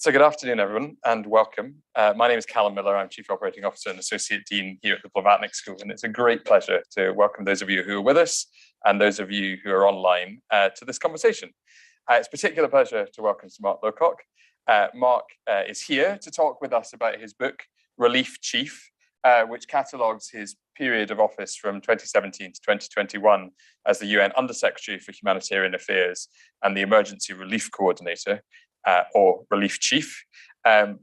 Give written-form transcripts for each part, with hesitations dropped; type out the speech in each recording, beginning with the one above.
So good afternoon, everyone, and welcome. My name is Calum Miller. I'm Chief Operating Officer and Associate Dean here at the Blavatnik School, and it's a great pleasure to welcome those of you who are with us and those of you who are online to this conversation. It's a particular pleasure to welcome Mark Lowcock. Mark is here to talk with us about his book, Relief Chief, which catalogues his period of office from 2017 to 2021 as the UN Undersecretary for Humanitarian Affairs and the Emergency Relief Coordinator, or Relief Chief.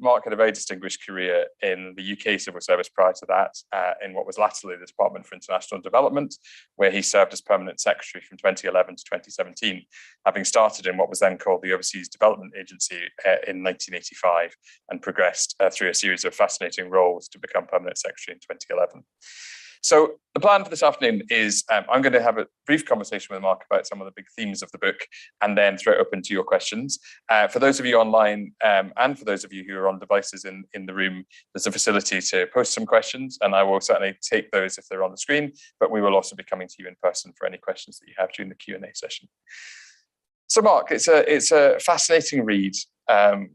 Mark had a very distinguished career in the UK civil service prior to that, in what was latterly the Department for International Development, where he served as Permanent Secretary from 2011 to 2017, having started in what was then called the Overseas Development Agency in 1985 and progressed through a series of fascinating roles to become Permanent Secretary in 2011. So the plan for this afternoon is I'm going to have a brief conversation with Mark about some of the big themes of the book and then throw it open to your questions. For those of you online and for those of you who are on devices in the room, there's a facility to post some questions, and I will certainly take those if they're on the screen, but we will also be coming to you in person for any questions that you have during the Q&A session. So Mark, it's a fascinating read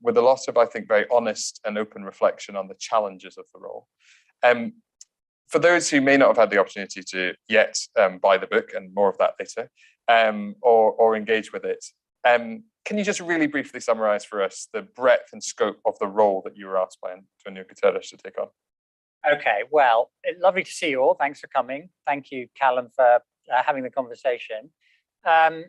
with a lot of, I think, very honest and open reflection on the challenges of the role. For those who may not have had the opportunity to yet buy the book, and more of that later, or engage with it, can you just really briefly summarize for us the breadth and scope of the role that you were asked by Antonio Guterres to take on? Okay, well, lovely to see you all. Thanks for coming. Thank you, Calum, for having the conversation. The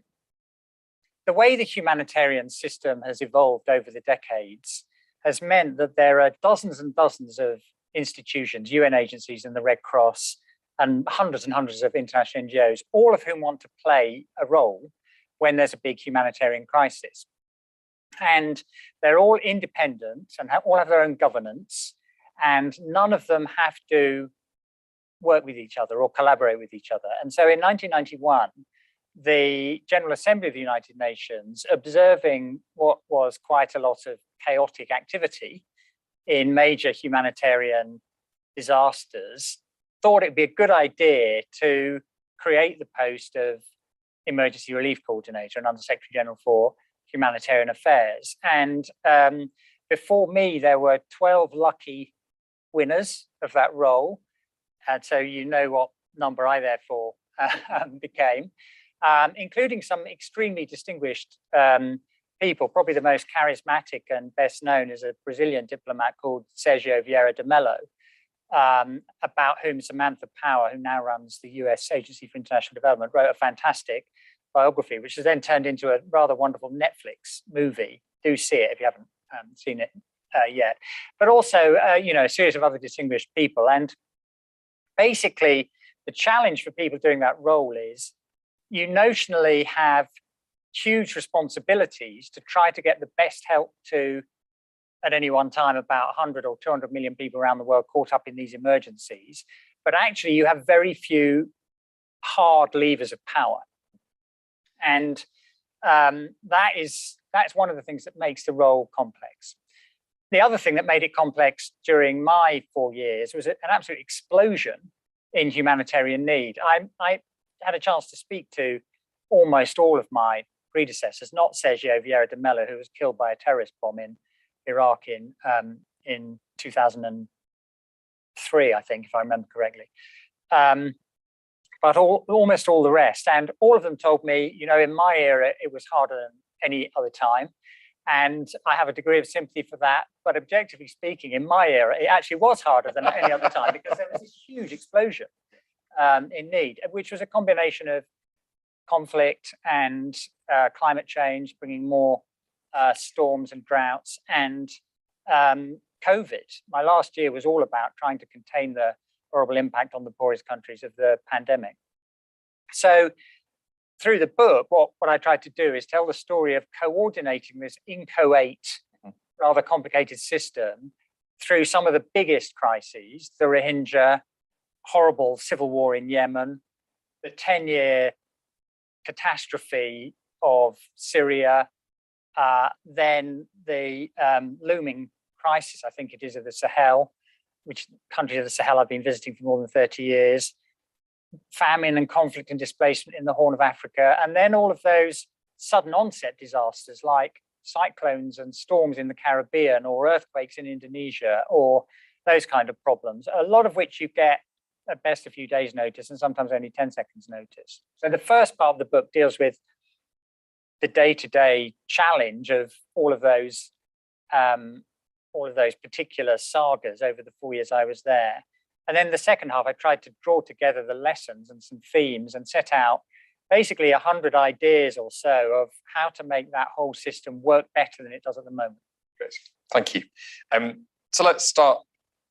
way the humanitarian system has evolved over the decades has meant that there are dozens and dozens of institutions, UN agencies and the Red Cross, and hundreds of international NGOs, all of whom want to play a role when there's a big humanitarian crisis. And they're all independent and all have their own governance, and none of them have to work with each other or collaborate with each other. And so in 1991, the General Assembly of the United Nations, observing what was quite a lot of chaotic activity in major humanitarian disasters, thought it'd be a good idea to create the post of Emergency Relief Coordinator and Under-Secretary General for Humanitarian Affairs. And before me, there were 12 lucky winners of that role. And so you know what number I therefore became, including some extremely distinguished people. Probably the most charismatic and best known is a Brazilian diplomat called Sergio Vieira de Mello, about whom Samantha Power, who now runs the US Agency for International Development, wrote a fantastic biography, which has then turned into a rather wonderful Netflix movie. Do see it if you haven't seen it yet. But also, you know, a series of other distinguished people. And basically, the challenge for people doing that role is you notionally have huge responsibilities to try to get the best help to, at any one time, about 100 or 200 million people around the world caught up in these emergencies. But actually, you have very few hard levers of power. And that's one of the things that makes the role complex. The other thing that made it complex during my 4 years was an absolute explosion in humanitarian need. I had a chance to speak to almost all of my predecessors, not Sergio Vieira de Mello, who was killed by a terrorist bomb in Iraq in 2003, I think, if I remember correctly. But almost all the rest. And all of them told me, in my era, it was harder than any other time. And I have a degree of sympathy for that. But objectively speaking, in my era, it actually was harder than any other time because there was this huge explosion in need, which was a combination of conflict and climate change, bringing more storms and droughts, and COVID. My last year was all about trying to contain the horrible impact on the poorest countries of the pandemic. So through the book, what I tried to do is tell the story of coordinating this inchoate, rather complicated system through some of the biggest crises, the Rohingya, horrible civil war in Yemen, the 10-year catastrophe of Syria, then the looming crisis, I think it is, of the Sahel, which countries of the Sahel I've been visiting for more than 30 years, famine and conflict and displacement in the Horn of Africa, and then all of those sudden onset disasters like cyclones and storms in the Caribbean or earthquakes in Indonesia or those kind of problems, a lot of which you get at best a few days notice and sometimes only 10 seconds notice. So the first part of the book deals with the day-to-day challenge of all of those particular sagas over the 4 years I was there. And then the second half, I tried to draw together the lessons and some themes and set out basically 100 ideas or so of how to make that whole system work better than it does at the moment. Great, thank you. So let's start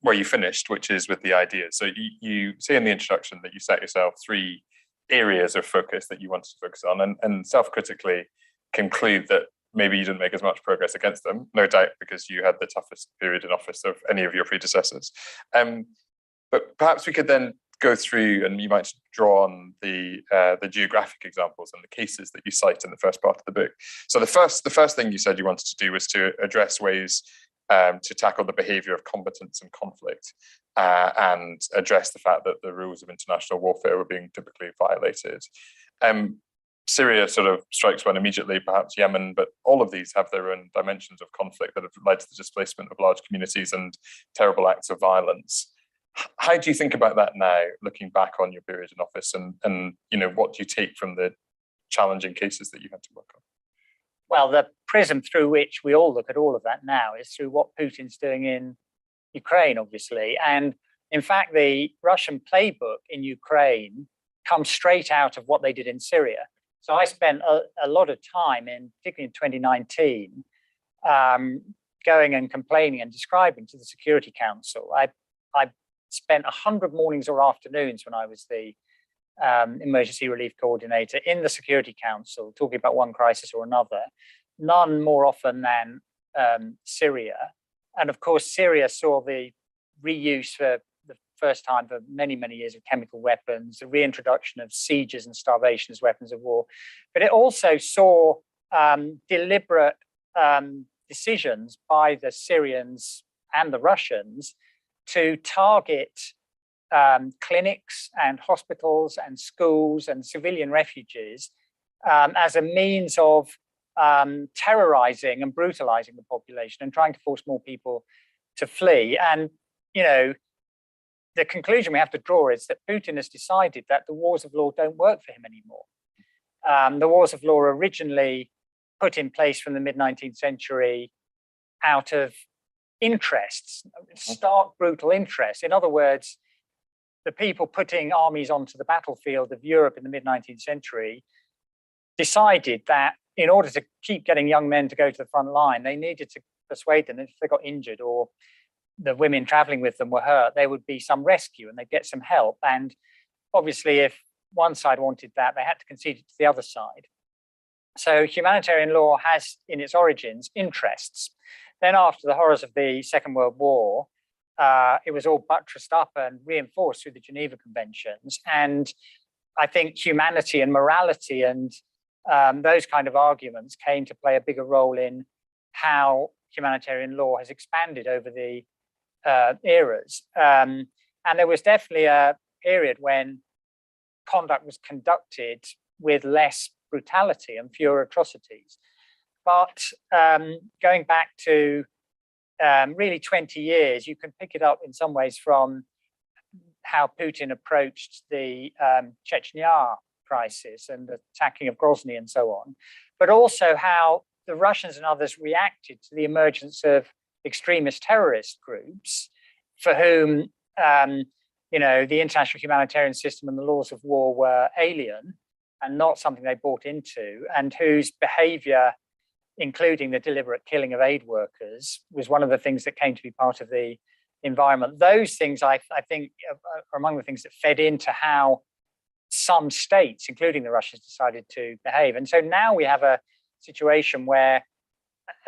where you finished, which is with the ideas. So you say in the introduction that you set yourself 3 areas of focus that you wanted to focus on, and self-critically conclude that maybe you didn't make as much progress against them, no doubt, because you had the toughest period in office of any of your predecessors. But perhaps we could then go through, and you might draw on the geographic examples and the cases that you cite in the first part of the book. So the first thing you said you wanted to do was to address ways to tackle the behavior of combatants and conflict, and address the fact that the rules of international warfare were being typically violated. Syria sort of strikes one immediately, perhaps Yemen, but all of these have their own dimensions of conflict that have led to the displacement of large communities and terrible acts of violence. How do you think about that now, looking back on your period in office, and what do you take from the challenging cases that you had to work on? Well, the prism through which we all look at all of that now is through what Putin's doing in Ukraine, obviously. And in fact, the Russian playbook in Ukraine comes straight out of what they did in Syria. So I spent a lot of time, particularly in 2019, going and complaining and describing to the Security Council. I spent 100 mornings or afternoons when I was the emergency relief coordinator in the Security Council, talking about one crisis or another, none more often than Syria. And of course, Syria saw the reuse for the first time for many, many years of chemical weapons, the reintroduction of sieges and starvation as weapons of war. But it also saw deliberate decisions by the Syrians and the Russians to target clinics and hospitals and schools and civilian refugees as a means of terrorizing and brutalizing the population and trying to force more people to flee. And, the conclusion we have to draw is that Putin has decided that the wars of law don't work for him anymore. The wars of law were originally put in place from the mid-19th century out of interests, stark, brutal interests. In other words, the people putting armies onto the battlefield of Europe in the mid-19th century decided that in order to keep getting young men to go to the front line, they needed to persuade them that if they got injured or the women traveling with them were hurt, there would be some rescue and they'd get some help. And obviously, if one side wanted that, they had to concede it to the other side. So humanitarian law has in its origins interests. Then after the horrors of the Second World War, it was all buttressed up and reinforced through the Geneva Conventions. And I think humanity and morality and those kind of arguments came to play a bigger role in how humanitarian law has expanded over the eras. And there was definitely a period when conduct was conducted with less brutality and fewer atrocities. But going back to really 20 years, you can pick it up in some ways from how Putin approached the Chechnya crisis and the attacking of Grozny and so on, but also how the Russians and others reacted to the emergence of extremist terrorist groups for whom the international humanitarian system and the laws of war were alien and not something they bought into, and whose behavior, including the deliberate killing of aid workers, was one of the things that came to be part of the environment. Those things, I think, are among the things that fed into how some states, including the Russians, decided to behave. And so now we have a situation where,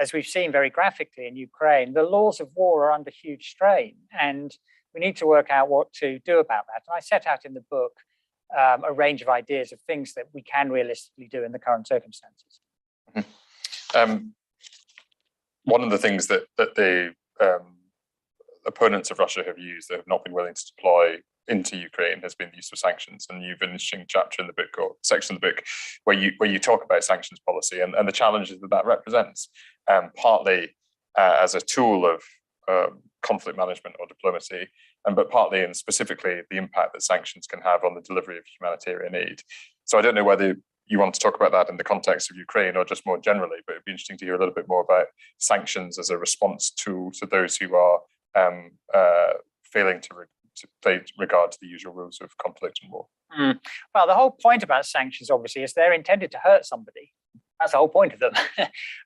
as we've seen very graphically in Ukraine, the laws of war are under huge strain, and we need to work out what to do about that. And I set out in the book a range of ideas of things that we can realistically do in the current circumstances. One of the things that the opponents of Russia have used that have not been willing to deploy into Ukraine has been the use of sanctions. And you've an interesting chapter in the book, or section of the book, where you talk about sanctions policy and the challenges that represents, partly as a tool of conflict management or diplomacy, but partly and specifically the impact that sanctions can have on the delivery of humanitarian aid. So I don't know whether you want to talk about that in the context of Ukraine or just more generally, but it'd be interesting to hear a little bit more about sanctions as a response to those who are failing to pay regard to the usual rules of conflict and war. Well, the whole point about sanctions, obviously, is they're intended to hurt somebody. That's the whole point of them.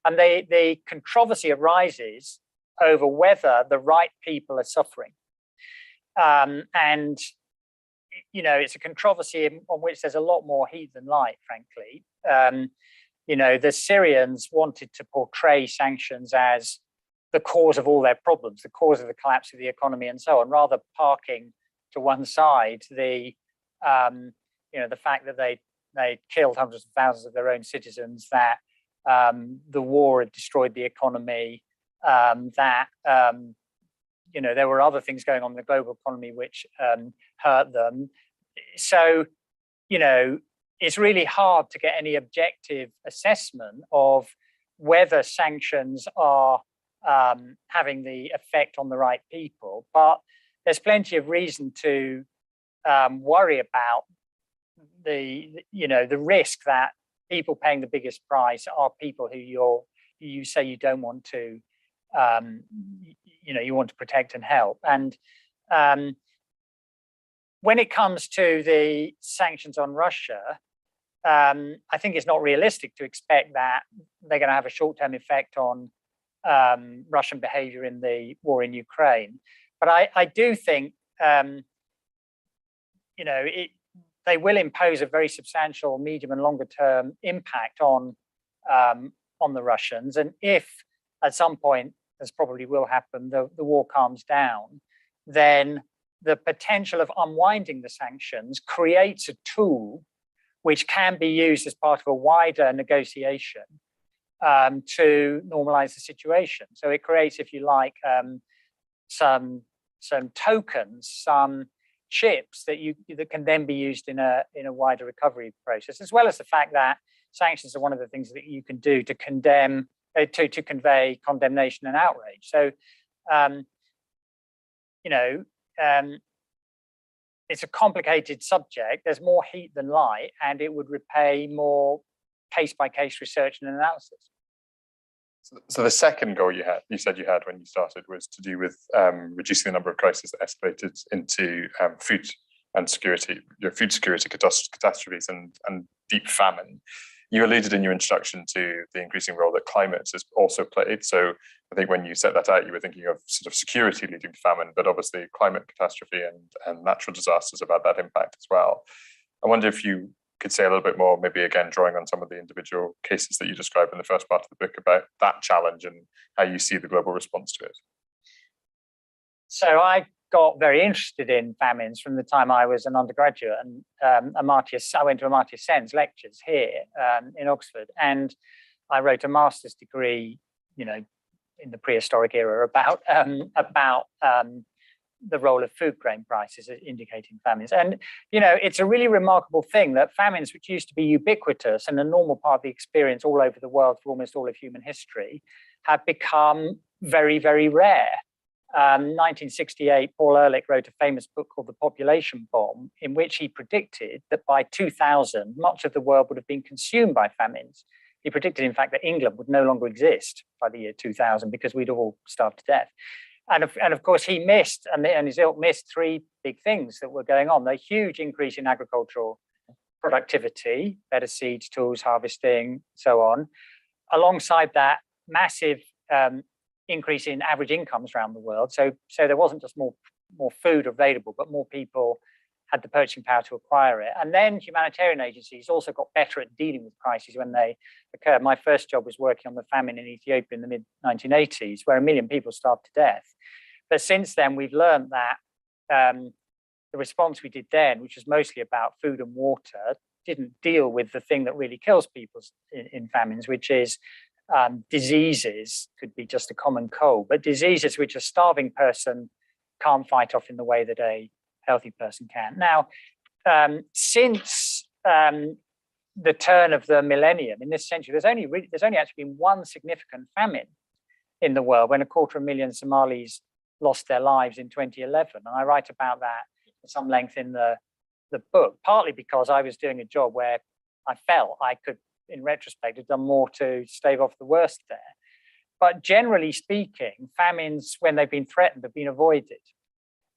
And the controversy arises over whether the right people are suffering. And it's a controversy on which there's a lot more heat than light, frankly. The Syrians wanted to portray sanctions as the cause of all their problems, the cause of the collapse of the economy and so on, rather parking to one side the fact that they killed hundreds of thousands of their own citizens, that the war had destroyed the economy, that there were other things going on in the global economy which hurt them. So, it's really hard to get any objective assessment of whether sanctions are having the effect on the right people. But there's plenty of reason to worry about the risk that people paying the biggest price are people who you say you don't want to you want to protect and help. And when it comes to the sanctions on Russia, I think it's not realistic to expect that they're going to have a short-term effect on Russian behavior in the war in Ukraine. But I do think they will impose a very substantial medium and longer term impact on the Russians. And if at some point, as probably will happen, the war calms down, then the potential of unwinding the sanctions creates a tool which can be used as part of a wider negotiation to normalize the situation. So it creates, if you like, some tokens, some chips that can then be used in a wider recovery process, as well as the fact that sanctions are one of the things that you can do to condemn, to convey condemnation and outrage. So, it's a complicated subject. There's more heat than light, and it would repay more case-by-case research and analysis. So the second goal you said you had when you started, was to do with reducing the number of crises that escalated into food security catastrophes and deep famine. You alluded in your introduction to the increasing role that climate has also played. So I think when you set that out, you were thinking of sort of security leading to famine, but obviously climate catastrophe and natural disasters have had that impact as well. I wonder if you could say a little bit more, maybe again drawing on some of the individual cases that you described in the first part of the book, about that challenge and how you see the global response to it. So I got very interested in famines from the time I was an undergraduate, and I went to Amartya Sen's lectures here in Oxford, and I wrote a master's degree, in the prehistoric era about the role of food grain prices indicating famines. And it's a really remarkable thing that famines, which used to be ubiquitous and a normal part of the experience all over the world for almost all of human history, have become very, very rare. 1968, Paul Ehrlich wrote a famous book called The Population Bomb, in which he predicted that by 2000, much of the world would have been consumed by famines. He predicted, in fact, that England would no longer exist by the year 2000 because we'd all starved to death. And of course, he missed, and his ilk missed, three big things that were going on. The huge increase in agricultural productivity, better seeds, tools, harvesting, so on. Alongside that, massive increase in average incomes around the world. So there wasn't just more food available, but more people had the purchasing power to acquire it. And then humanitarian agencies also got better at dealing with crises when they occurred. My first job was working on the famine in Ethiopia in the mid-1980s, where 1 million people starved to death. But since then, we've learned that the response we did then, which was mostly about food and water, didn't deal with the thing that really kills people in famines, which is diseases. Could be just a common cold, but diseases which a starving person can't fight off in the way that a healthy person can. Now, since the turn of the millennium in this century, there's only actually been one significant famine in the world, when 250,000 Somalis lost their lives in 2011. And I write about that at some length in the book, partly because I was doing a job where I felt I could, in retrospect, have done more to stave off the worst there. But generally speaking, famines, when they've been threatened, have been avoided.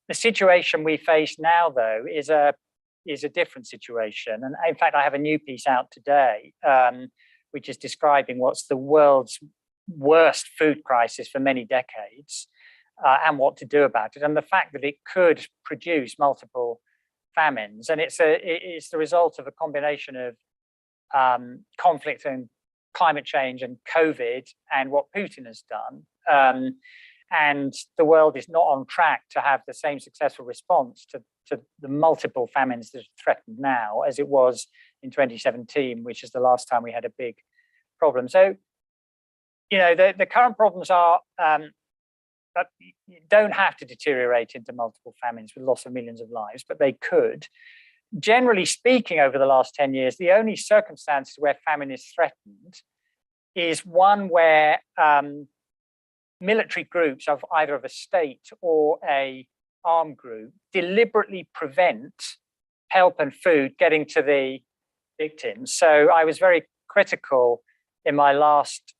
The situation we face now, though, is a different situation. And in fact, I have a new piece out today, which is describing what's the world's worst food crisis for many decades, and what to do about it, and the fact that it could produce multiple famines. And it's the result of a combination of conflict and climate change and COVID and what Putin has done. And the world is not on track to have the same successful response to the multiple famines that are threatened now as it was in 2017, which is the last time we had a big problem. So, the current problems are don't have to deteriorate into multiple famines with loss of millions of lives, but they could. Generally speaking, over the last 10 years, the only circumstances where famine is threatened is one where military groups of either of a state or a armed group deliberately prevent help and food getting to the victims. So I was very critical in my last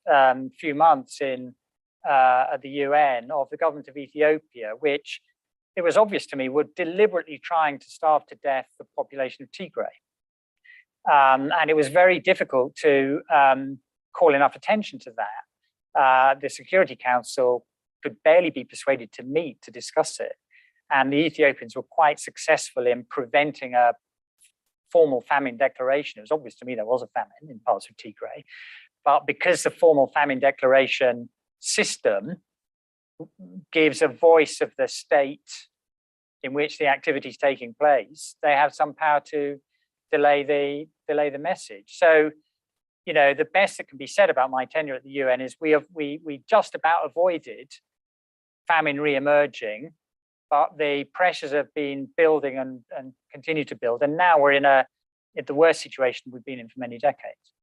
few months at the UN of the government of Ethiopia, which it was obvious to me were deliberately trying to starve to death the population of Tigray. And it was very difficult to call enough attention to that. The Security Council could barely be persuaded to meet to discuss it. And the Ethiopians were quite successful in preventing a formal famine declaration. It was obvious to me there was a famine in parts of Tigray. But because the formal famine declaration system gives a voice of the state in which the activity is taking place, they have some power to delay the message. So, the best that can be said about my tenure at the UN is we just about avoided famine re-emerging, but the pressures have been building and continue to build. And now we're in the worst situation we've been in for many decades.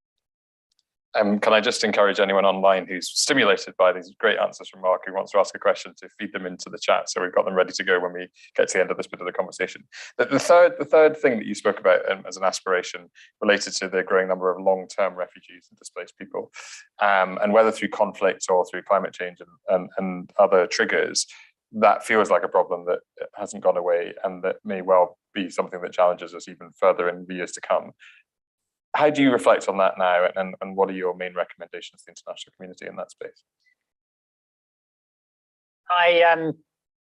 Can I just encourage anyone online who's stimulated by these great answers from Mark, who wants to ask a question, to feed them into the chat, so we've got them ready to go when we get to the end of this bit of the conversation. The third thing that you spoke about as an aspiration related to the growing number of long-term refugees and displaced people, and whether through conflict or through climate change and other triggers, that feels like a problem that hasn't gone away and that may well be something that challenges us even further in the years to come. How do you reflect on that now, and what are your main recommendations to the international community in that space? I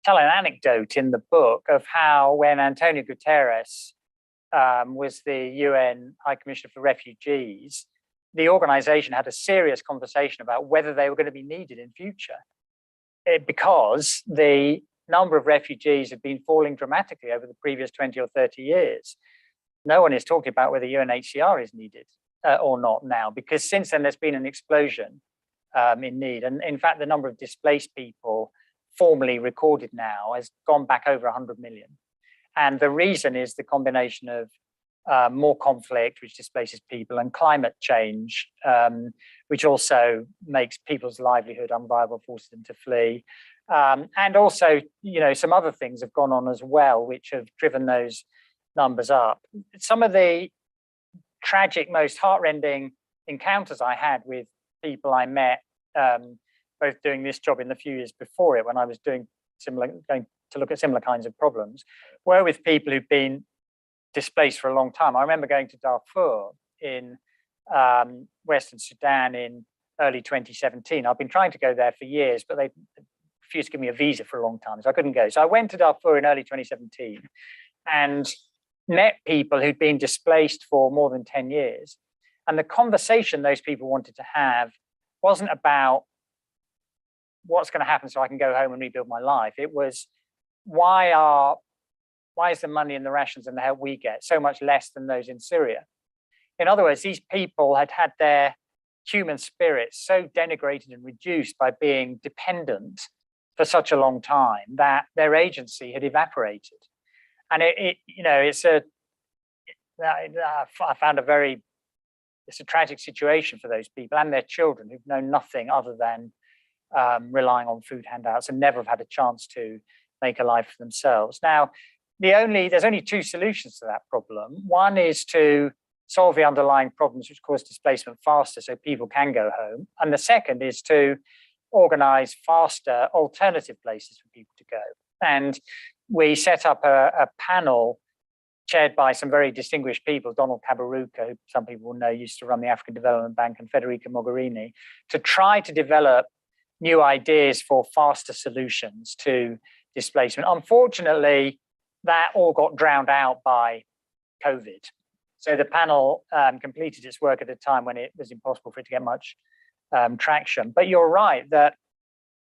tell an anecdote in the book of how, when Antonio Guterres was the UN High Commissioner for Refugees, the organization had a serious conversation about whether they were going to be needed in future, because the number of refugees had been falling dramatically over the previous 20 or 30 years. No one is talking about whether UNHCR is needed or not now, because since then there's been an explosion in need. And in fact, the number of displaced people formally recorded now has gone back over 100 million. And the reason is the combination of more conflict, which displaces people, and climate change, which also makes people's livelihood unviable, forces them to flee. And also, some other things have gone on as well, which have driven those numbers up. Some of the tragic, most heartrending encounters I had with people I met, both doing this job in the few years before it, when I was going to look at similar kinds of problems, were with people who've been displaced for a long time. I remember going to Darfur in Western Sudan in early 2017. I've been trying to go there for years, but they refused to give me a visa for a long time, so I couldn't go. So I went to Darfur in early 2017 and met people who'd been displaced for more than 10 years. And the conversation those people wanted to have wasn't about what's going to happen so I can go home and rebuild my life. It was, why is the money and the rations and the help we get so much less than those in Syria? In other words, these people had had their human spirits so denigrated and reduced by being dependent for such a long time that their agency had evaporated. And I found it's a tragic situation for those people and their children who've known nothing other than relying on food handouts and never have had a chance to make a life for themselves. Now, there's only two solutions to that problem. One is to solve the underlying problems which cause displacement faster so people can go home. And the second is to organize faster alternative places for people to go. And we set up a panel chaired by some very distinguished people, Donald Kaberuka, who some people will know used to run the African Development Bank, and Federica Mogherini, to try to develop new ideas for faster solutions to displacement. Unfortunately, that all got drowned out by COVID. So the panel completed its work at a time when it was impossible for it to get much traction. But you're right that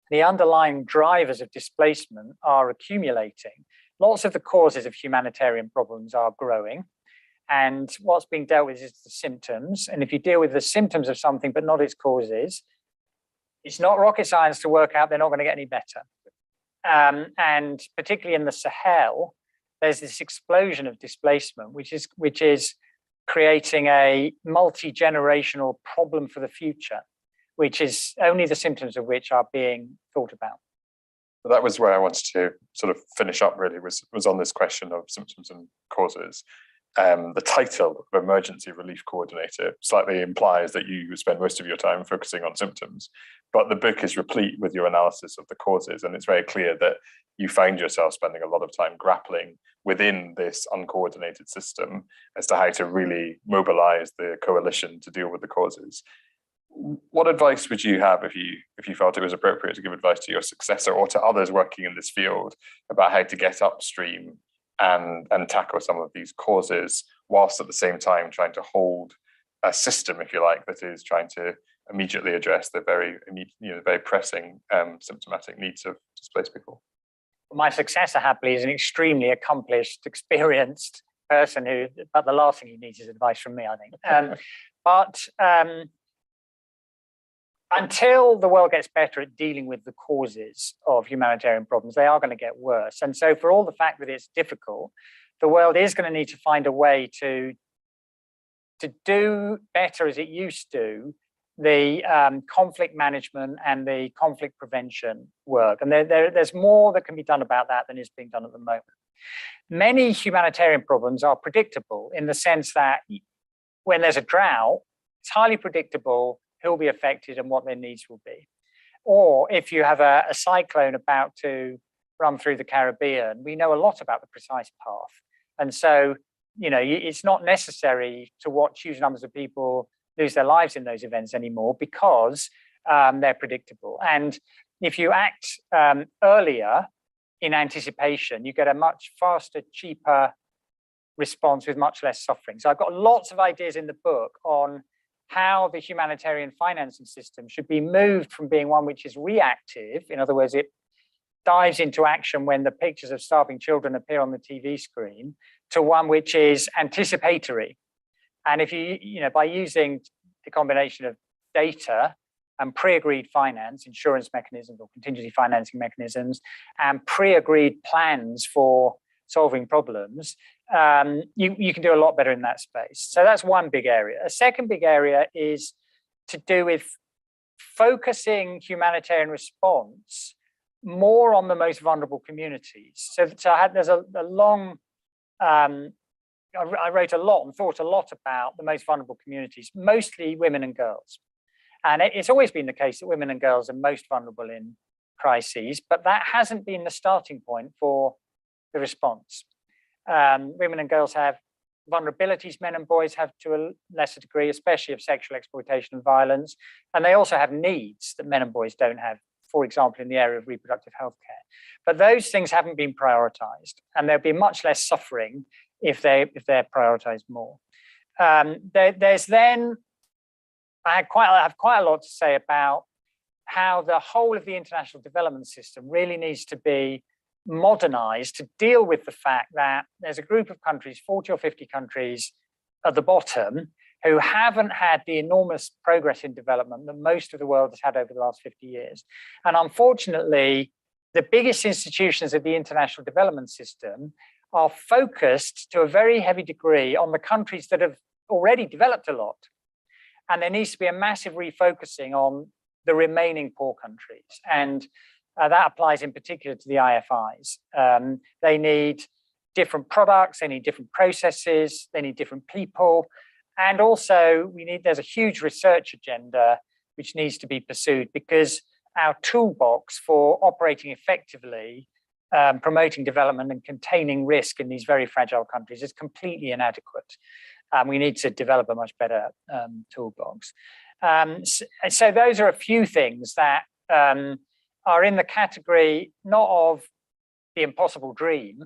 the underlying drivers of displacement are accumulating. Lots of the causes of humanitarian problems are growing. And what's being dealt with is the symptoms. And if you deal with the symptoms of something but not its causes, it's not rocket science to work out they're not going to get any better. And particularly in the Sahel, there's this explosion of displacement, which is creating a multi-generational problem for the future, which is only the symptoms of which are being thought about. That was where I wanted to sort of finish up, really, was on this question of symptoms and causes. The title of Emergency Relief Coordinator slightly implies that you spend most of your time focusing on symptoms, but the book is replete with your analysis of the causes, and it's very clear that you find yourself spending a lot of time grappling within this uncoordinated system as to how to really mobilize the coalition to deal with the causes. What advice would you have if you felt it was appropriate to give advice to your successor or to others working in this field about how to get upstream and tackle some of these causes, whilst at the same time trying to hold a system, if you like, that is trying to immediately address the very pressing symptomatic needs of displaced people? My successor, happily, is an extremely accomplished, experienced person but the last thing he needs is advice from me, I think. But until the world gets better at dealing with the causes of humanitarian problems, they are going to get worse. And so for all the fact that it's difficult, the world is going to need to find a way to do better as it used to the conflict management and the conflict prevention work. And there's more that can be done about that than is being done at the moment. Many humanitarian problems are predictable in the sense that when there's a drought, it's highly predictable who will be affected and what their needs will be. Or if you have a cyclone about to run through the Caribbean, we know a lot about the precise path. And so, it's not necessary to watch huge numbers of people lose their lives in those events anymore because they're predictable. And if you act earlier in anticipation, you get a much faster, cheaper response with much less suffering. So I've got lots of ideas in the book on how the humanitarian financing system should be moved from being one which is reactive, in other words, it dives into action when the pictures of starving children appear on the TV screen, to one which is anticipatory. And if by using the combination of data and pre-agreed finance, insurance mechanisms or contingency financing mechanisms, and pre-agreed plans for solving problems, you can do a lot better in that space. So that's one big area. A second big area is to do with focusing humanitarian response more on the most vulnerable communities. So there's a long, I wrote a lot and thought a lot about the most vulnerable communities, mostly women and girls. And it's always been the case that women and girls are most vulnerable in crises, but that hasn't been the starting point for the response. Women and girls have vulnerabilities men and boys have to a lesser degree, especially of sexual exploitation and violence. And they also have needs that men and boys don't have, for example, in the area of reproductive health care. But those things haven't been prioritized, and there'll be much less suffering if they're prioritized more. There's then, I have quite a lot to say about how the whole of the international development system really needs to be modernized to deal with the fact that there's a group of countries, 40 or 50 countries at the bottom, who haven't had the enormous progress in development that most of the world has had over the last 50 years. And unfortunately, the biggest institutions of the international development system are focused to a very heavy degree on the countries that have already developed a lot. And there needs to be a massive refocusing on the remaining poor countries. And that applies in particular to the IFIs. They need different products, they need different processes, they need different people. And also there's a huge research agenda which needs to be pursued, because our toolbox for operating effectively, promoting development and containing risk in these very fragile countries is completely inadequate. We need to develop a much better toolbox. So those are a few things that are in the category not of the impossible dream,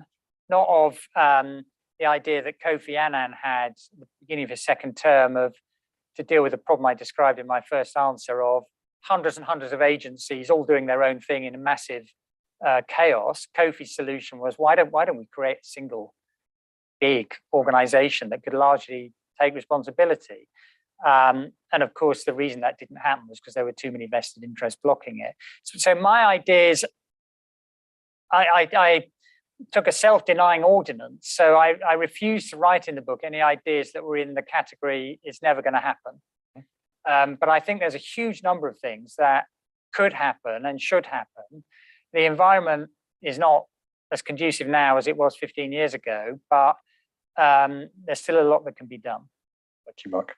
not of the idea that Kofi Annan had at the beginning of his second term to deal with the problem I described in my first answer of hundreds and hundreds of agencies all doing their own thing in a massive chaos. Kofi's solution was, why don't we create a single big organization that could largely take responsibility? And of course, the reason that didn't happen was because there were too many vested interests blocking it. So my ideas, I took a self-denying ordinance. So I refused to write in the book any ideas that were in the category "it's never going to happen." But I think there's a huge number of things that could happen and should happen. The environment is not as conducive now as it was 15 years ago, but there's still a lot that can be done. Thank you, Mark.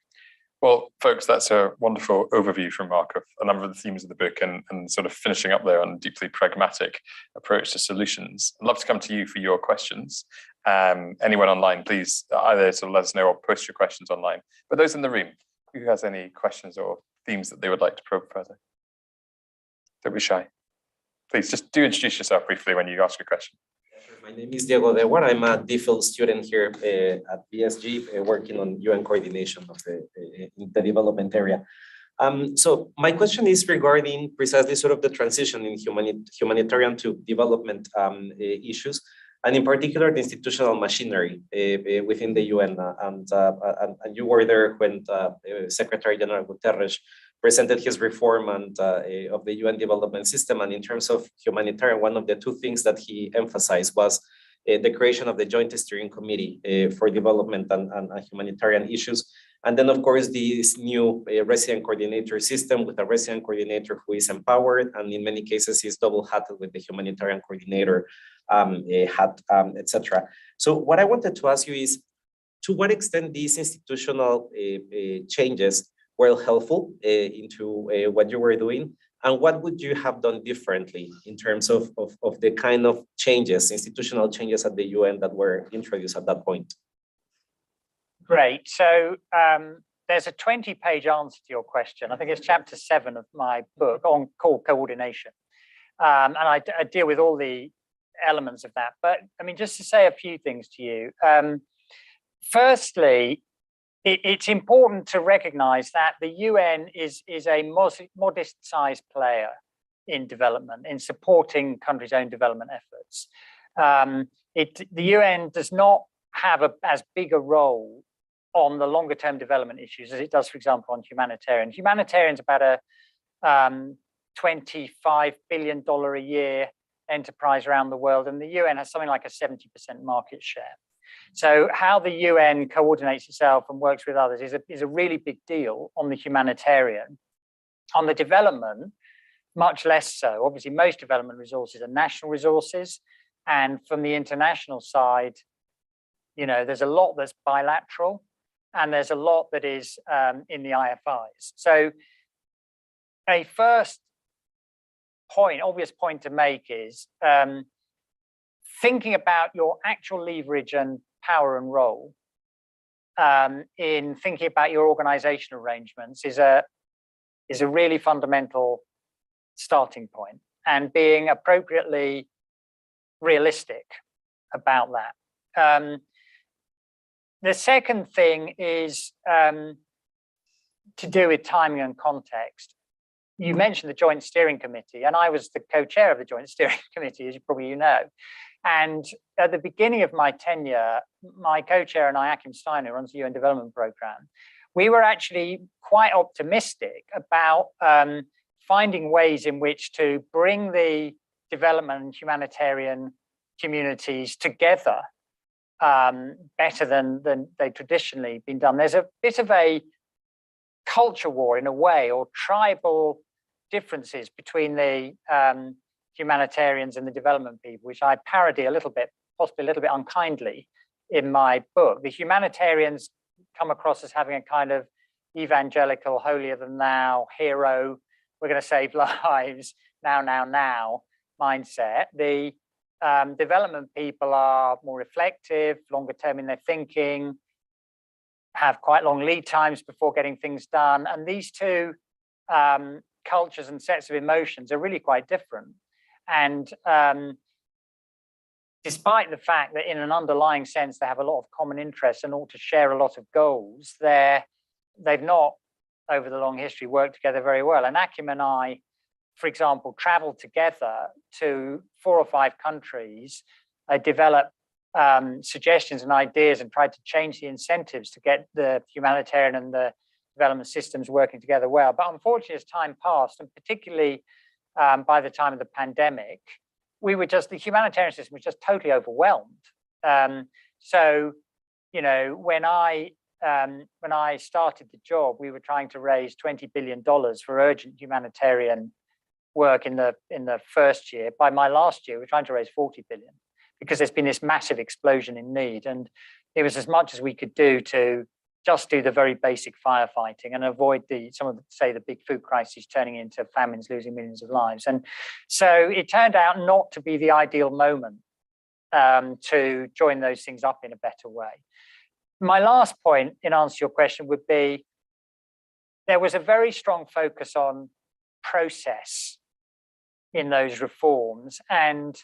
Well, folks, that's a wonderful overview from Mark of a number of the themes of the book and sort of finishing up there on a deeply pragmatic approach to solutions. I'd love to come to you for your questions. Anyone online, please either sort of let us know or post your questions online. But those in the room, who has any questions or themes that they would like to probe further? Don't be shy. Please just do introduce yourself briefly when you ask a question. My name is Diego Dewar. I'm a DPhil student here at BSG, working on UN coordination of in the development area. So my question is regarding precisely sort of the transition in humanitarian to development issues, and in particular the institutional machinery within the UN. And you were there when Secretary General Guterres presented his reform and of the UN development system. And in terms of humanitarian, one of the two things that he emphasized was the creation of the Joint Steering Committee for Development and Humanitarian Issues. And then, of course, this new resident coordinator system with a resident coordinator who is empowered and in many cases is double-hatted with the humanitarian coordinator hat, etc. So what I wanted to ask you is, to what extent these institutional changes were helpful into what you were doing, and what would you have done differently in terms of the kind of changes, institutional changes at the UN that were introduced at that point? Great. So there's a 20-page answer to your question. I think it's chapter 7 of my book called Coordination. And I deal with all the elements of that. But I mean, just to say a few things to you. Firstly, it's important to recognize that the UN is a modest-sized player in development, in supporting countries' own development efforts. The UN does not have as big a role on the longer term development issues as it does, for example, on humanitarian. Humanitarian is about a $25 billion a year enterprise around the world, and the UN has something like a 70% market share. So how the UN coordinates itself and works with others is a really big deal on the humanitarian. On the development, much less so. Obviously, most development resources are national resources, and from the international side, there's a lot that's bilateral, and there's a lot that is in the IFIs. So a first obvious point to make is thinking about your actual leverage and power and role in thinking about your organizational arrangements is a really fundamental starting point, and being appropriately realistic about that. The second thing is to do with timing and context. You mentioned the Joint Steering Committee, and I was the co-chair of the Joint Steering Committee, as you probably know. And at the beginning of my tenure, my co-chair and I, Achim Steiner, who runs the UN Development Programme, we were actually quite optimistic about finding ways in which to bring the development and humanitarian communities together better than they've traditionally been done. There's a bit of a culture war in a way, or tribal differences between the humanitarians and the development people, which I parody a little bit, possibly a little bit unkindly in my book. The humanitarians come across as having a kind of evangelical, holier than thou, hero, we're going to save lives, now mindset. The development people are more reflective, longer term in their thinking, have quite long lead times before getting things done. And these two cultures and sets of emotions are really quite different. And despite the fact that in an underlying sense, they have a lot of common interests and ought to share a lot of goals, they've not, over the long history, worked together very well. And Achim and I, for example, traveled together to 4 or 5 countries, developed suggestions and ideas, and tried to change the incentives to get the humanitarian and the development systems working together well. But unfortunately, as time passed, and particularly by the time of the pandemic, the humanitarian system was just totally overwhelmed. So, when I started the job, we were trying to raise $20 billion for urgent humanitarian work in the first year. By my last year, we're trying to raise 40 billion, because there's been this massive explosion in need. And it was as much as we could do to just do the very basic firefighting and avoid the big food crises turning into famines, losing millions of lives. And so it turned out not to be the ideal moment to join those things up in a better way. My last point, in answer to your question, would be there was a very strong focus on process in those reforms. And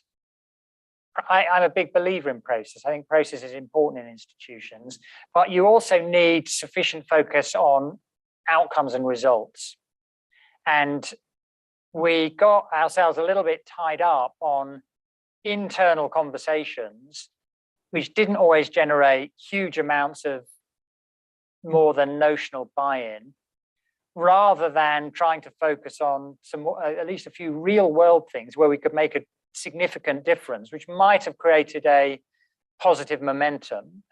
I'm a big believer in process. I think process is important in institutions, but you also need sufficient focus on outcomes and results. And we got ourselves a little bit tied up on internal conversations, which didn't always generate huge amounts of more than notional buy-in, rather than trying to focus on at least a few real world things where we could make a significant difference, which might have created a positive momentum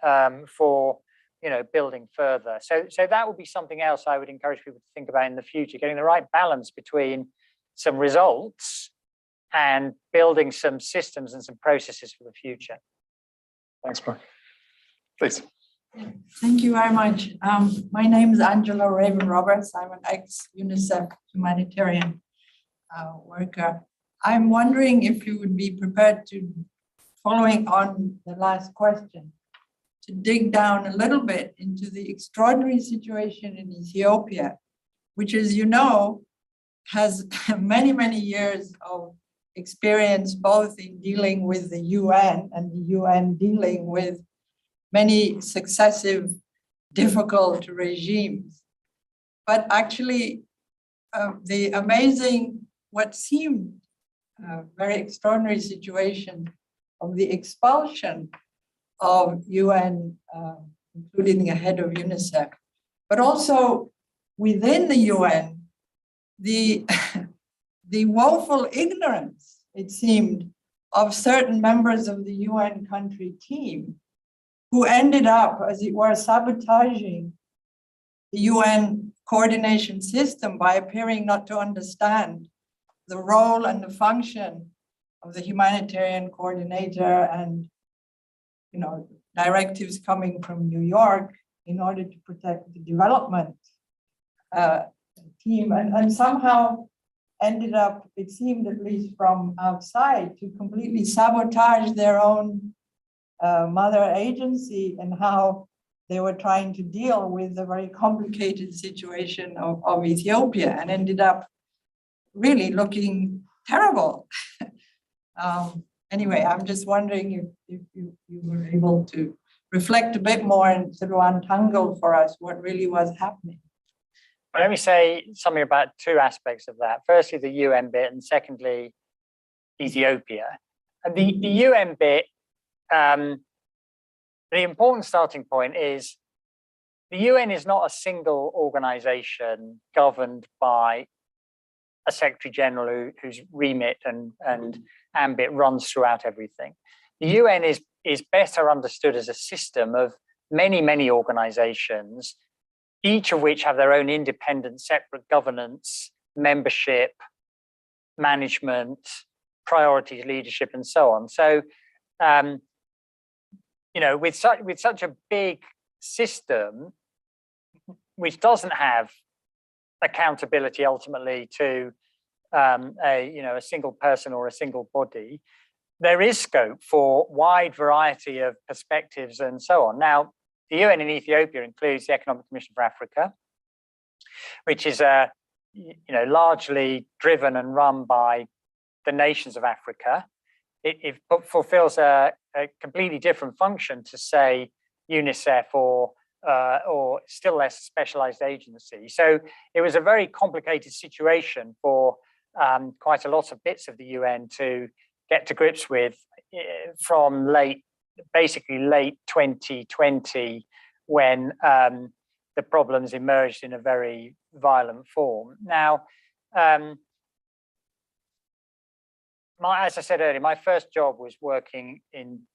for building further. So that would be something else I would encourage people to think about in the future, getting the right balance between some results and building some systems and some processes for the future. Thanks, Mark. Please. Thank you very much. My name is Angela Raven Roberts. I'm an ex-UNICEF humanitarian worker. I'm wondering if you would be prepared to, following on the last question, to dig down a little bit into the extraordinary situation in Ethiopia, which, as you know, has many, many years of experience both in dealing with the UN and the UN dealing with many successive difficult regimes. But actually, the amazing what seemed a very extraordinary situation of the expulsion of UN, including the head of UNICEF, but also within the UN, the woeful ignorance, it seemed, of certain members of the UN country team who ended up, as it were, sabotaging the UN coordination system by appearing not to understand the role and the function of the humanitarian coordinator and, directives coming from New York in order to protect the development team, and somehow ended up, it seemed at least from outside, to completely sabotage their own mother agency and how they were trying to deal with the very complicated situation of Ethiopia, and ended up really looking terrible. Anyway, I'm just wondering if you were able to reflect a bit more and sort of untangle for us what really was happening. Let me say something about two aspects of that. Firstly, the UN bit, and secondly, Ethiopia. And the UN bit, the important starting point is the UN is not a single organization governed by a Secretary General whose remit and ambit runs throughout everything. The UN is better understood as a system of many, many organizations, each of which have their own independent, separate governance, membership, management, priorities, leadership, and so on. So, with such a big system, which doesn't have accountability ultimately to a single person or a single body, there is scope for wide variety of perspectives and so on. Now, the UN in Ethiopia includes the Economic Commission for Africa, which is largely driven and run by the nations of Africa. It fulfills a completely different function to, say, UNICEF or still less specialized agency. So it was a very complicated situation for quite a lot of bits of the UN to get to grips with from basically late 2020, when the problems emerged in a very violent form. Now, as I said earlier, my first job was working in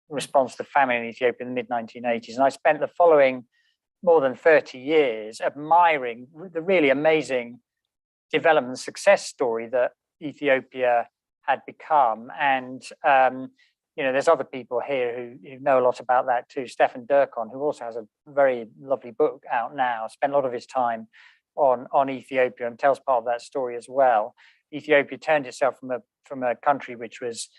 response to famine in Ethiopia in the mid-1980s, and I spent the following more than 30 years admiring the really amazing development success story that Ethiopia had become. And there's other people here who know a lot about that too. Stefan Durkon, who also has a very lovely book out now, spent a lot of his time on Ethiopia and tells part of that story as well. Ethiopia turned itself from a country which was,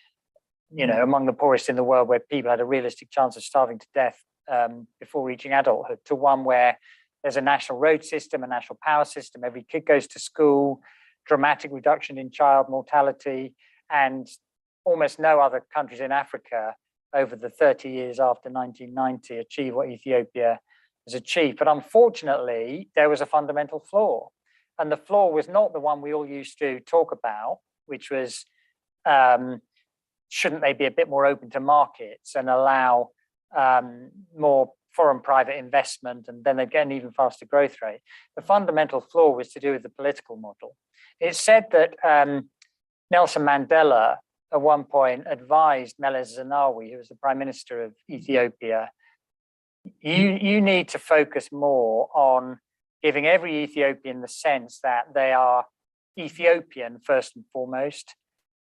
among the poorest in the world, where people had a realistic chance of starving to death before reaching adulthood, to one where there's a national road system, a national power system, every kid goes to school, dramatic reduction in child mortality, and almost no other countries in Africa over the 30 years after 1990 achieved what Ethiopia has achieved. But unfortunately, there was a fundamental flaw. And the flaw was not the one we all used to talk about, which was, shouldn't they be a bit more open to markets and allow more foreign private investment, and then they'd get an even faster growth rate? The fundamental flaw was to do with the political model. It's said that Nelson Mandela at one point advised Meles Zenawi, who was the Prime Minister of Ethiopia, you need to focus more on giving every Ethiopian the sense that they are Ethiopian first and foremost,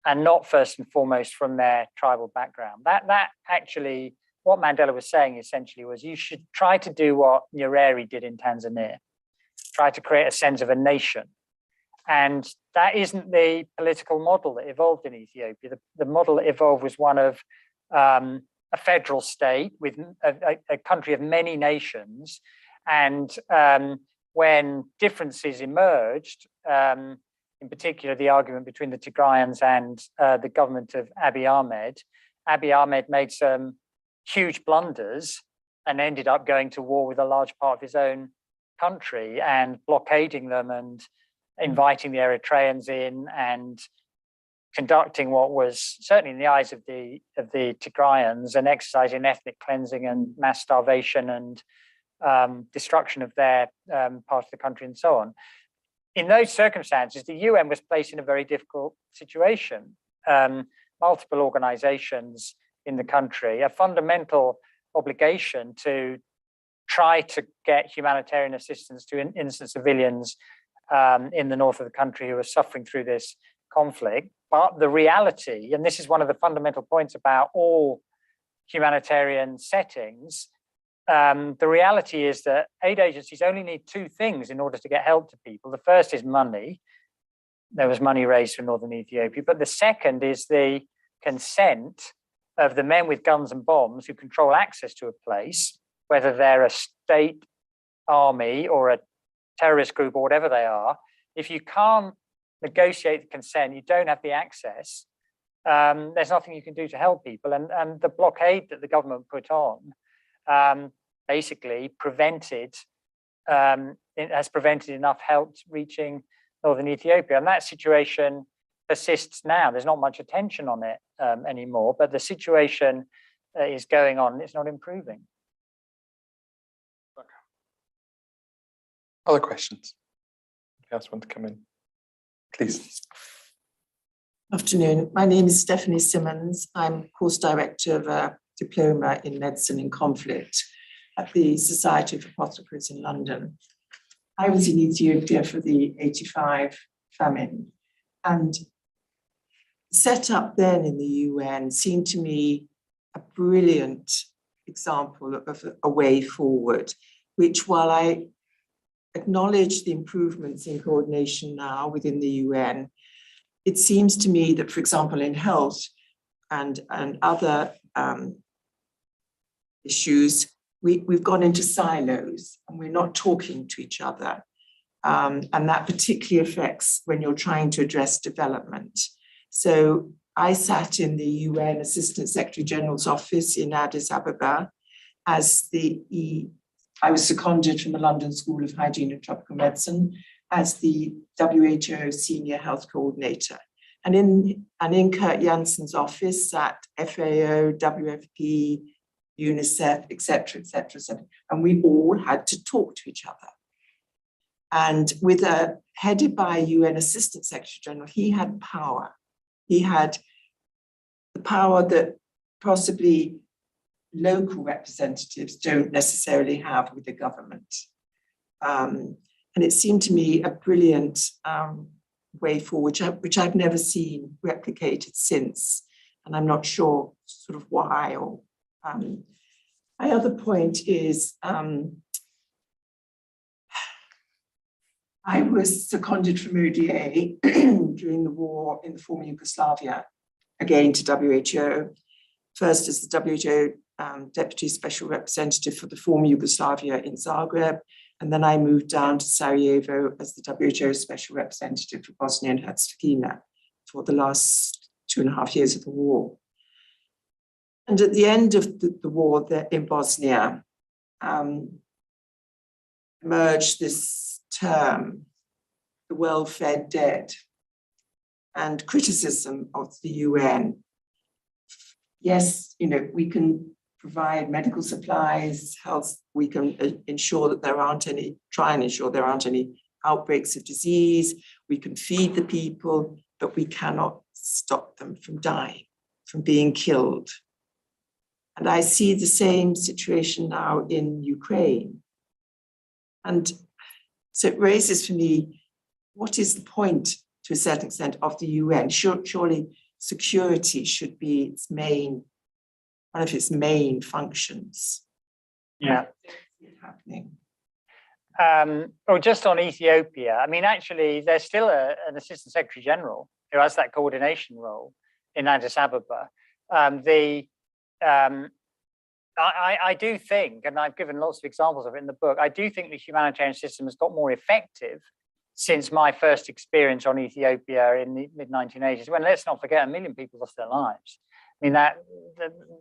and not first and foremost from their tribal background. That actually, what Mandela was saying essentially was, you should try to do what Nyerere did in Tanzania, try to create a sense of a nation. And that isn't the political model that evolved in Ethiopia. The model that evolved was one of a federal state with a country of many nations. And when differences emerged, in particular, the argument between the Tigrayans and the government of Abiy Ahmed made some huge blunders and ended up going to war with a large part of his own country and blockading them and inviting the Eritreans in and conducting what was certainly in the eyes of the Tigrayans an exercise in ethnic cleansing and mass starvation and destruction of their part of the country and so on. In those circumstances, the UN was placed in a very difficult situation. Multiple organizations in the country, a fundamental obligation to try to get humanitarian assistance to innocent civilians in the north of the country who are suffering through this conflict. But the reality, and this is one of the fundamental points about all humanitarian settings, the reality is that aid agencies only need two things in order to get help to people. The first is money. There was money raised for northern Ethiopia, but the second is the consent of the men with guns and bombs who control access to a place, whether they're a state army or a terrorist group or whatever they are. If you can't negotiate the consent, you don't have the access, there's nothing you can do to help people. And the blockade that the government put on basically has prevented enough help reaching northern Ethiopia. And that situation persists now. There's not much attention on it anymore, but the situation is going on. It's not improving. Okay. Other questions? Anyone else want to come in? Please. Afternoon. My name is Stephanie Simmons. I'm course director of a diploma in medicine in conflict at the Society of Apothecaries in London. I was in Ethiopia for the 85 famine, and set up then in the UN seemed to me a brilliant example of a way forward, which, while I acknowledge the improvements in coordination now within the UN, it seems to me that, for example, in health and other issues, we've gone into silos and we're not talking to each other. And that particularly affects when you're trying to address development. So I sat in the UN Assistant Secretary General's office in Addis Ababa as I was seconded from the London School of Hygiene and Tropical Medicine as the WHO Senior Health Coordinator. And in Kurt Janssen's office sat FAO, WFP, UNICEF, et cetera, et cetera, et cetera. And we all had to talk to each other. And headed by UN Assistant Secretary General, he had power. He had the power that possibly local representatives don't necessarily have with the government. And it seemed to me a brilliant way forward, which I've never seen replicated since. And I'm not sure sort of why. Or my other point is I was seconded from ODA during the war in the former Yugoslavia, again to WHO, first as the WHO Deputy Special Representative for the former Yugoslavia in Zagreb, and then I moved down to Sarajevo as the WHO Special Representative for Bosnia and Herzegovina for the last 2.5 years of the war. And at the end of the war in Bosnia, emerged this term, the well-fed dead, and criticism of the UN. Yes, we can provide medical supplies, health, we can ensure that try and ensure there aren't any outbreaks of disease, we can feed the people, but we cannot stop them from dying, from being killed. And I see the same situation now in Ukraine. And so it raises for me, what is the point, to a certain extent, of the UN? Surely security should be one of its main functions. Yeah. Happening. Or just on Ethiopia, I mean, actually, there's still an Assistant Secretary General who has that coordination role in Addis Ababa. I do think, and I've given lots of examples of it in the book, I do think the humanitarian system has got more effective since my first experience on Ethiopia in the mid-1980s, when, let's not forget, 1 million people lost their lives. I mean,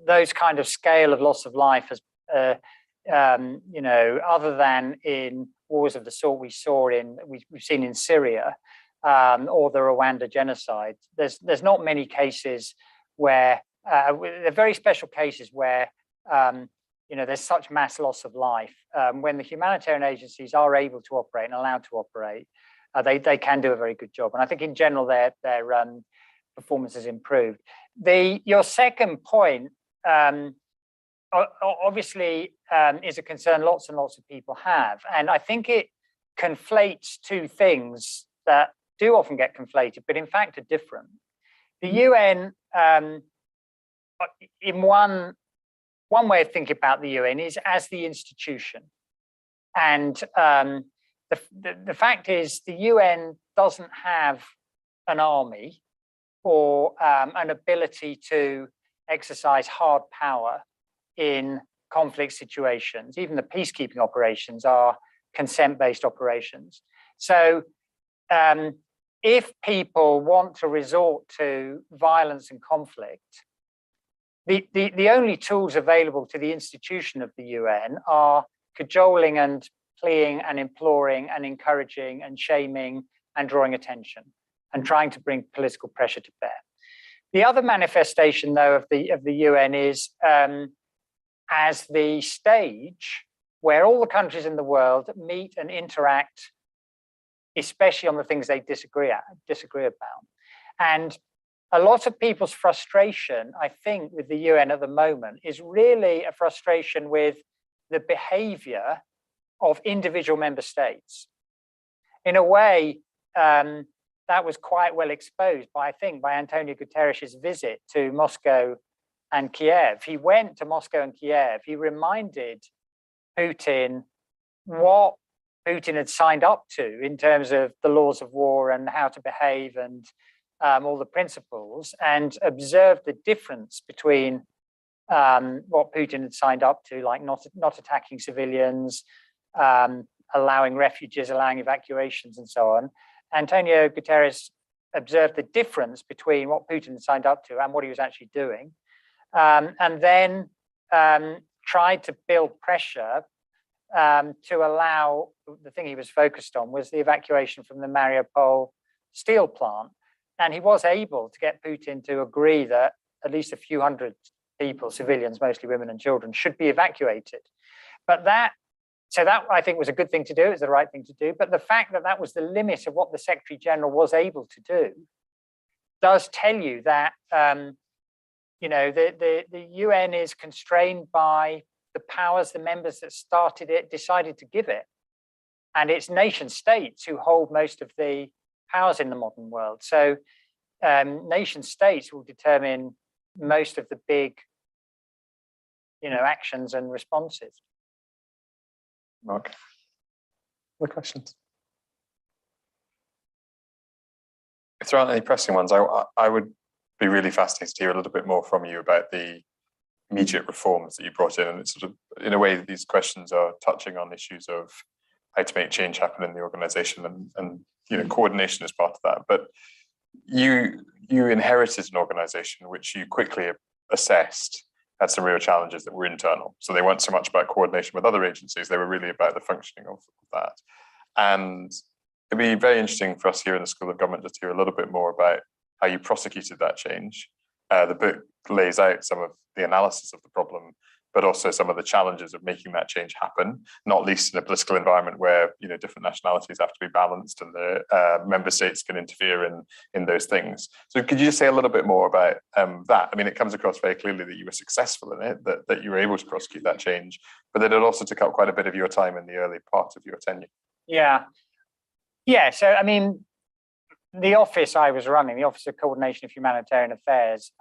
those kind of scale of loss of life has, other than in wars of the sort we've seen in Syria, or the Rwanda genocide. There's not many cases where they're very special cases where there's such mass loss of life. When the humanitarian agencies are able to operate and allowed to operate, they can do a very good job. And I think in general their performance has improved. Your second point obviously is a concern lots and lots of people have. And I think it conflates two things that do often get conflated, but in fact are different. The UN, in one way of thinking about the UN is as the institution. And the fact is the UN doesn't have an army or an ability to exercise hard power in conflict situations. Even the peacekeeping operations are consent-based operations. So if people want to resort to violence and conflict, the only tools available to the institution of the UN are cajoling and pleading and imploring and encouraging and shaming and drawing attention and trying to bring political pressure to bear. The other manifestation, though, of the UN is as the stage where all the countries in the world meet and interact, especially on the things they disagree about. And a lot of people's frustration, I think, with the UN at the moment is really a frustration with the behavior of individual member states. In a way, that was quite well exposed by, I think, by Antonio Guterres' visit to Moscow and Kiev. He went to Moscow and Kiev. He reminded Putin what Putin had signed up to in terms of the laws of war and how to behave and all the principles, and observed the difference between what Putin had signed up to, like not attacking civilians, allowing refugees, allowing evacuations and so on. Antonio Guterres observed the difference between what Putin had signed up to and what he was actually doing, and then tried to build pressure to allow, the thing he was focused on was the evacuation from the Mariupol steel plant. And he was able to get Putin to agree that at least a few hundred people, civilians, mostly women and children, should be evacuated. But that I think was a good thing to do, it was the right thing to do. But the fact that that was the limit of what the Secretary General was able to do does tell you that the UN is constrained by the powers the members that started it decided to give it. And it's nation states who hold most of the powers in the modern world. So nation states will determine most of the big actions and responses. Mark, other questions? If there aren't any pressing ones, I would be really fascinated to hear a little bit more from you about the immediate reforms that you brought in. And it's sort of, in a way, these questions are touching on issues of how to make change happen in the organization and coordination is part of that. But you inherited an organization which you quickly assessed had some real challenges that were internal. So they weren't so much about coordination with other agencies, they were really about the functioning of that. And it'd be very interesting for us here in the School of Government just to hear a little bit more about how you prosecuted that change. The book lays out some of the analysis of the problem, but also some of the challenges of making that change happen, not least in a political environment where different nationalities have to be balanced and the member states can interfere in those things. So could you just say a little bit more about that? I mean, it comes across very clearly that you were successful in it, that you were able to prosecute that change, but that it also took up quite a bit of your time in the early part of your tenure. Yeah. So, I mean, the office I was running, the Office of Coordination of Humanitarian Affairs,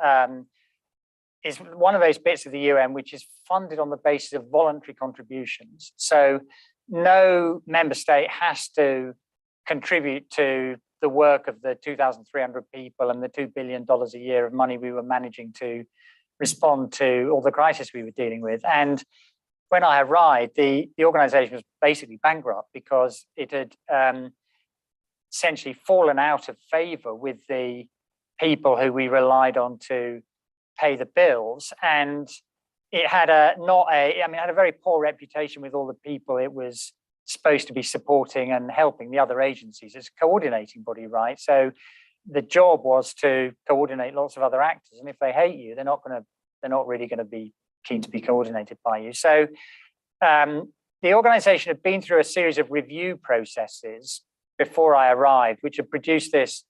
is one of those bits of the UN which is funded on the basis of voluntary contributions. So no member state has to contribute to the work of the 2,300 people and the $2 billion a year of money we were managing to respond to all the crises we were dealing with. And when I arrived, the organization was basically bankrupt because it had essentially fallen out of favor with the people who we relied on to pay the bills, and it had had a very poor reputation with all the people it was supposed to be supporting and helping the other agencies. It's a coordinating body, right? So the job was to coordinate lots of other actors, and if they hate you, they're not really going to be keen to be coordinated by you. So the organization had been through a series of review processes before I arrived, which had produced this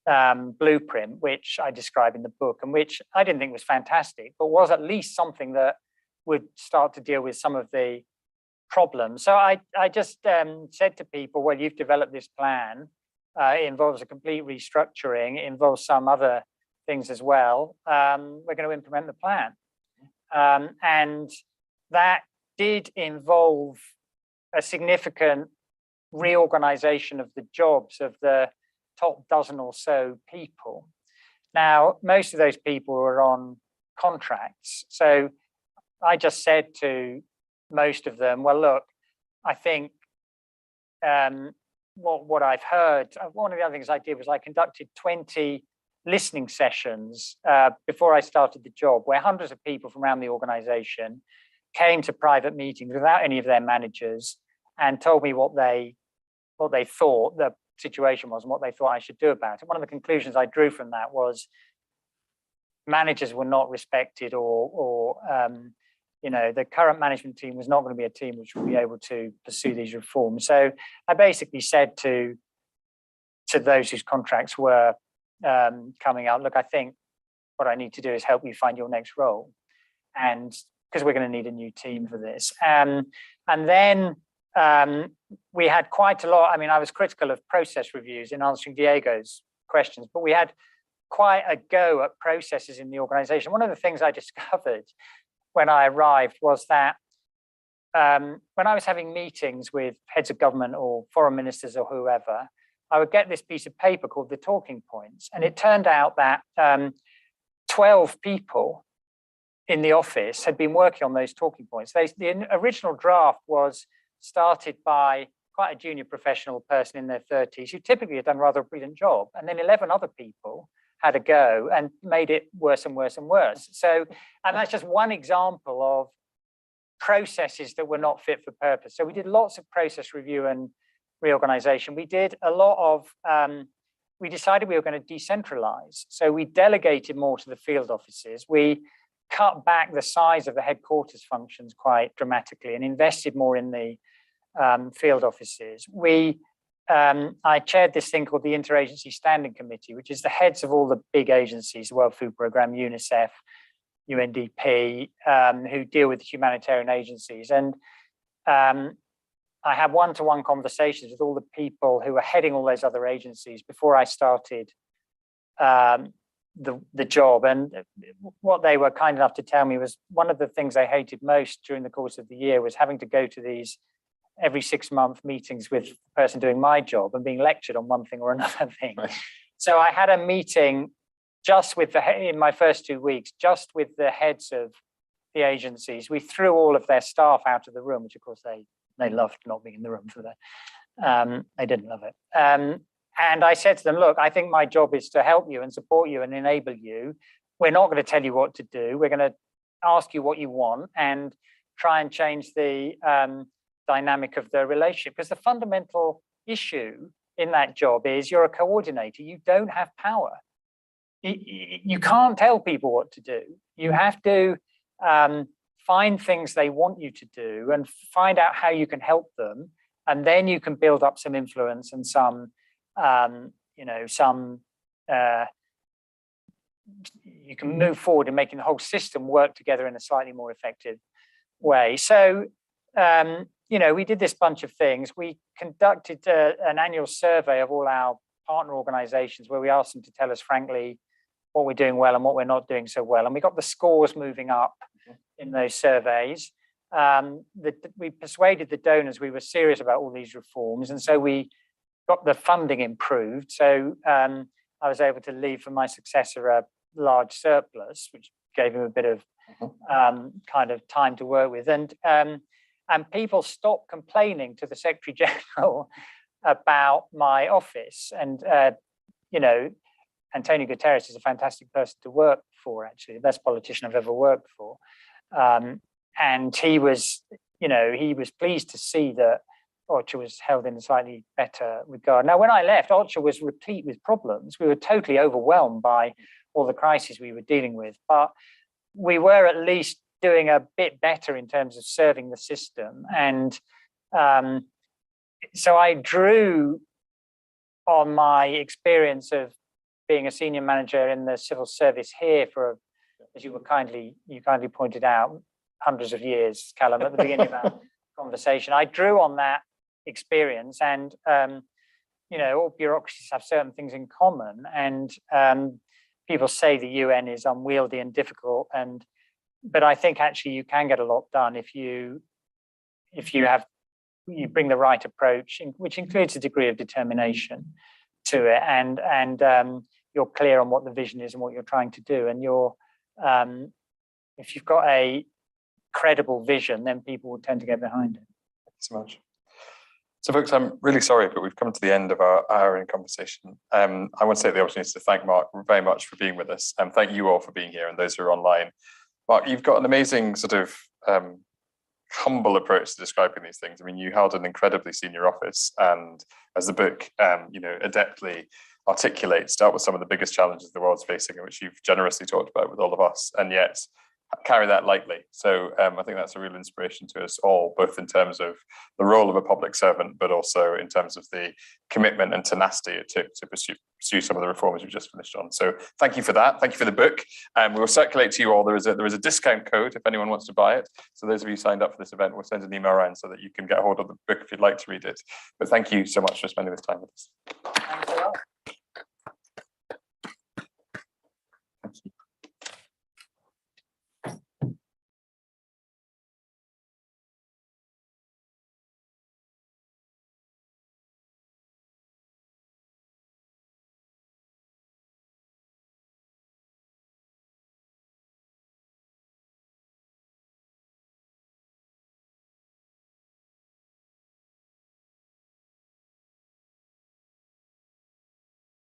blueprint, which I describe in the book, and which I didn't think was fantastic, but was at least something that would start to deal with some of the problems. So I just said to people, well, you've developed this plan. It involves a complete restructuring. It involves some other things as well. We're going to implement the plan. And that did involve a significant reorganization of the jobs of the top dozen or so people. Now, most of those people were on contracts. So I just said to most of them, well, look, I think what I've heard, one of the other things I did was I conducted 20 listening sessions before I started the job, where hundreds of people from around the organization came to private meetings without any of their managers and told me what they thought the situation was and what they thought I should do about it. One of the conclusions I drew from that was managers were not respected, or the current management team was not going to be a team which would be able to pursue these reforms. So I basically said to those whose contracts were coming out, look, I think what I need to do is help you find your next role, and because we're going to need a new team for this. And then we had quite a lot. I mean, I was critical of process reviews in answering Diego's questions, but we had quite a go at processes in the organization. One of the things I discovered when I arrived was that when I was having meetings with heads of government or foreign ministers or whoever, I would get this piece of paper called the talking points. And it turned out that 12 people in the office had been working on those talking points. The original draft was started by quite a junior professional person in their 30s who typically had done rather a brilliant job. And then 11 other people had a go and made it worse and worse and worse. So, and that's just one example of processes that were not fit for purpose. So we did lots of process review and reorganization. We did a lot of, we decided we were going to decentralize. So we delegated more to the field offices. We cut back the size of the headquarters functions quite dramatically and invested more in the field offices. I chaired this thing called the Interagency Standing Committee, which is the heads of all the big agencies, the World Food Programme, UNICEF, UNDP, who deal with humanitarian agencies. And I had one-to-one conversations with all the people who were heading all those other agencies before I started the job. And what they were kind enough to tell me was one of the things they hated most during the course of the year was having to go to these every 6-month meetings with the person doing my job and being lectured on one thing or another thing. Right. So I had a meeting just with in my first 2 weeks, just with the heads of the agencies. We threw all of their staff out of the room, which of course they loved not being in the room for that. They didn't love it. And I said to them, look, I think my job is to help you and support you and enable you. We're not going to tell you what to do. We're going to ask you what you want and try and change the dynamic of the relationship. Because the fundamental issue in that job is you're a coordinator. You don't have power. You can't tell people what to do. You have to find things they want you to do and find out how you can help them. And then you can build up some influence and some you can move forward in making the whole system work together in a slightly more effective way. So, we did this bunch of things. We conducted an annual survey of all our partner organizations where we asked them to tell us frankly what we're doing well and what we're not doing so well. And we got the scores moving up in those surveys. We persuaded the donors we were serious about all these reforms. And so we got the funding improved. So I was able to leave for my successor a large surplus, which gave him a bit of kind of time to work with. And people stopped complaining to the Secretary General about my office. And, Antonio Guterres is a fantastic person to work for, actually, the best politician I've ever worked for. And he was pleased to see that Orchard was held in a slightly better regard. Now, when I left, Orchard was replete with problems. We were totally overwhelmed by all the crises we were dealing with, but we were at least doing a bit better in terms of serving the system. And so I drew on my experience of being a senior manager in the civil service here for, as you kindly pointed out, hundreds of years, Calum, at the beginning of our conversation. I drew on that experience, and all bureaucracies have certain things in common, and people say the UN is unwieldy and difficult, but I think actually you can get a lot done if you bring the right approach, which includes a degree of determination to it, and you're clear on what the vision is and what you're trying to do, and if you've got a credible vision, then people will tend to get behind it. Thanks so much. So folks, I'm really sorry, but we've come to the end of our hour in conversation. I want to take the opportunity to thank Mark very much for being with us, and thank you all for being here and those who are online. Mark, you've got an amazing sort of humble approach to describing these things. I mean, you held an incredibly senior office, and as the book adeptly articulates, dealt with some of the biggest challenges the world's facing, which you've generously talked about with all of us, and yet carry that lightly. So I think that's a real inspiration to us all, both in terms of the role of a public servant, but also in terms of the commitment and tenacity it took to pursue some of the reforms we've just finished on. So thank you for that. Thank you for the book. We will circulate to you all. There is a discount code if anyone wants to buy it. So those of you signed up for this event, we'll send an email around so that you can get hold of the book if you'd like to read it. But thank you so much for spending this time with us.